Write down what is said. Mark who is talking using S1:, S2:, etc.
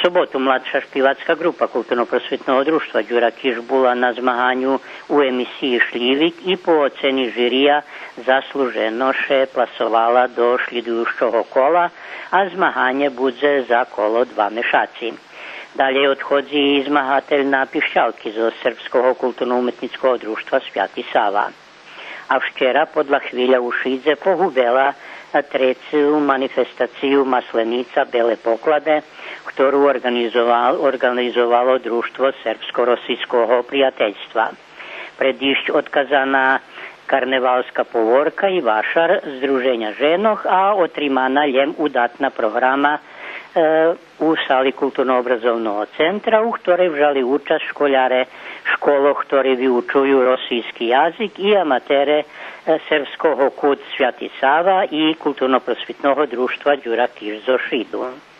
S1: sobotu mladša špivacka grupa Kulturno-prosvjetnog društva Đura Kiš bola na zmahanju u emisiji Šljivik i po oceni žirija zasluženo še plasovala do šljedujušćog kola, a zmahanje budze za kolo 2 mešaci. Dalje odhodzi i zmahatelj na pišćalki zo Srpskog kulturno-umetnickog društva Svjati Sava. A včera podla hvilja u Šidze pohubela treću manifestaciju Maslenica Bele poklade, ktorú organizovalo društvo Srpsko-Rosijskog prijateljstva. Predišć otkazana karnevalska povorka i vašar Združenja ženoh, a otrimana ljem udatna programa u sali Kulturno-obrazovnog centra, u ktorej vžali účast školjare školo, ktorí vyučujú rosijski jazik i amatere Srpskog KUD Svjati Sava i Kulturno-prosvjetnog društva Đura Kiš zo Šidu.